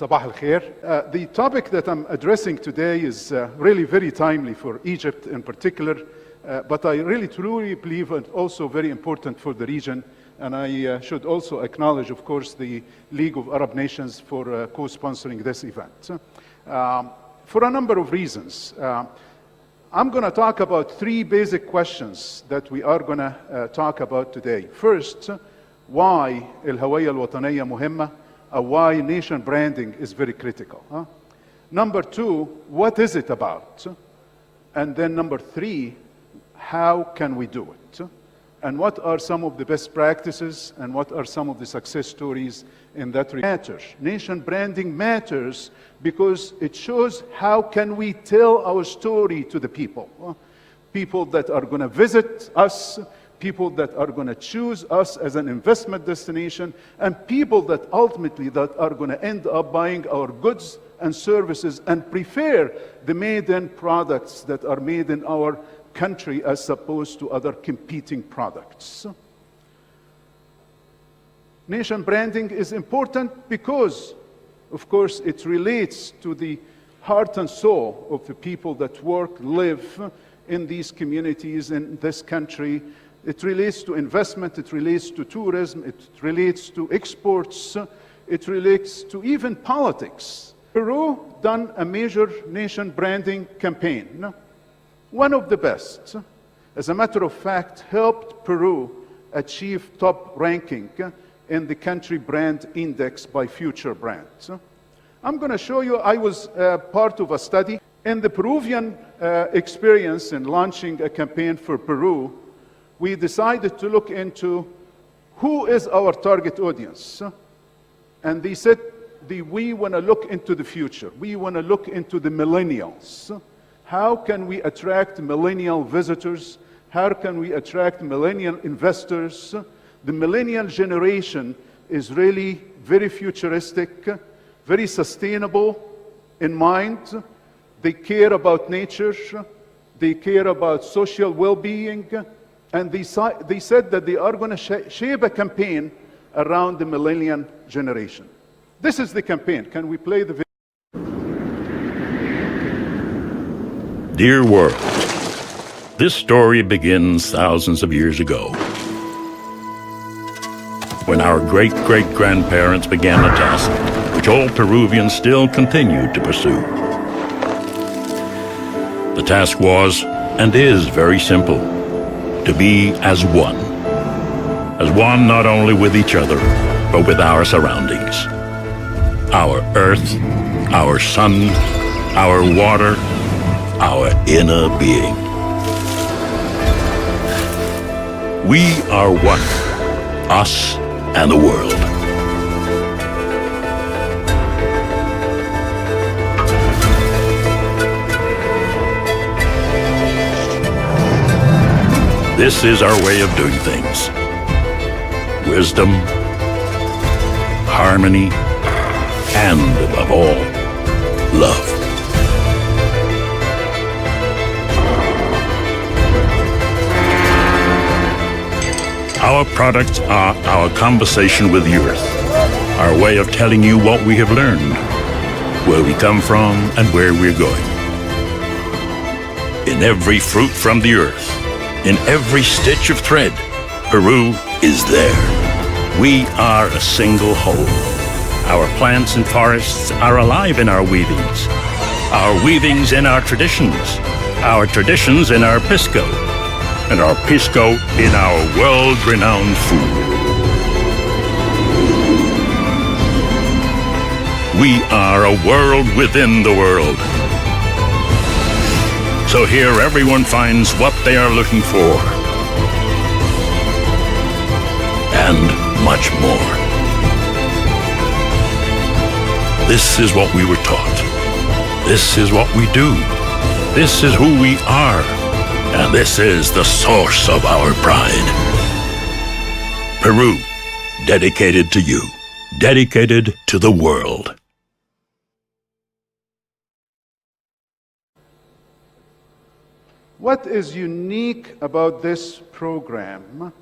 صباح الخير. The topic that I'm addressing today is really very timely for Egypt in particular, but I really truly believe it's also very important for the region. And I should also acknowledge, of course, the League of Arab Nations for co-sponsoring this event. For a number of reasons. I'm going to talk about three basic questions that we are going to talk about today. First, why الهوية الوطنية مهمة, why nation branding is very critical. Number two, what is it about? And then number three, how can we do it? And what are some of the best practices and what are some of the success stories in that matters. Nation branding matters because it shows how can we tell our story to the people. People that are going to visit us, people that are going to choose us as an investment destination, and people that ultimately that are going to end up buying our goods and services and prefer the made-in products that are made in our country as opposed to other competing products. Nation branding is important because, of course, it relates to the heart and soul of the people that work, live in these communities, in this country. It relates to investment, it relates to tourism, it relates to exports, it relates to even politics. Peru done a major nation branding campaign. One of the best, as a matter of fact, helped Peru achieve top ranking in the country brand index by Future Brands. I'm going to show you, I was part of a study. In the Peruvian experience in launching a campaign for Peru, we decided to look into who is our target audience. And they said, we want to look into the future. We want to look into the millennials. How can we attract millennial visitors? How can we attract millennial investors? The millennial generation is really very futuristic, very sustainable in mind. They care about nature. They care about social well-being. And they said that they are going to shape a campaign around the millennial generation. This is the campaign. Can we play the video? Dear world, this story begins thousands of years ago, when our great-great-grandparents began a task which all Peruvians still continue to pursue. The task was, and is, very simple: to be as one not only with each other, but with our surroundings. Our earth, our sun, our water, our inner being. We are one, us and the world. This is our way of doing things. Wisdom, harmony, and above all, love. Our products are our conversation with the earth, our way of telling you what we have learned, where we come from and where we're going. In every fruit from the earth, in every stitch of thread, Peru is there. We are a single whole. Our plants and forests are alive in our weavings in our traditions in our pisco, and our pisco in our world-renowned food. We are a world within the world. So here everyone finds what they are looking for, and much more. This is what we were taught. This is what we do. This is who we are. And this is the source of our pride. Peru, dedicated to you, dedicated to the world. What is unique about this program?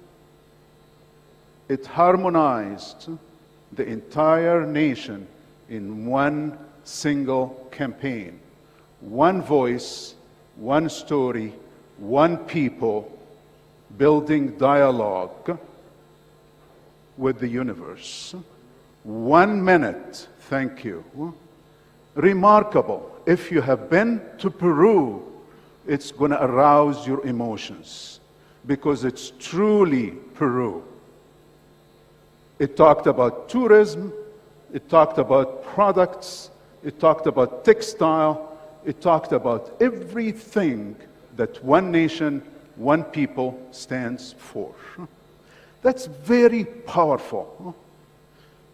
It harmonized the entire nation in one single campaign. One voice, one story, one people, building dialogue with the universe. 1 minute, thank you. Remarkable. If you have been to Peru, it's going to arouse your emotions because it's truly Peru. It talked about tourism, it talked about products, it talked about textile, it talked about everything that one nation, one people stands for. That's very powerful.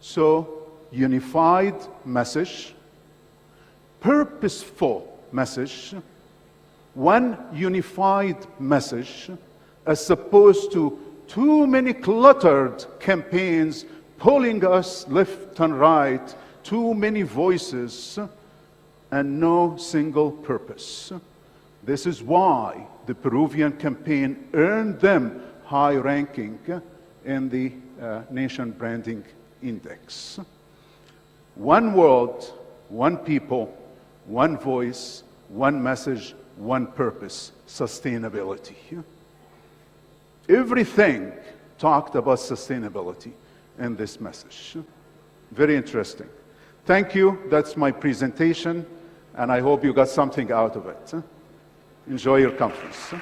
So, unified message, purposeful message, one unified message, as opposed to too many cluttered campaigns pulling us left and right, too many voices, and no single purpose. This is why the Peruvian campaign earned them high ranking in the Nation Branding Index. One world, one people, one voice, one message, one purpose, sustainability. Everything talked about sustainability in this message. Very interesting. Thank you. That's my presentation, and I hope you got something out of it. Enjoy your conference.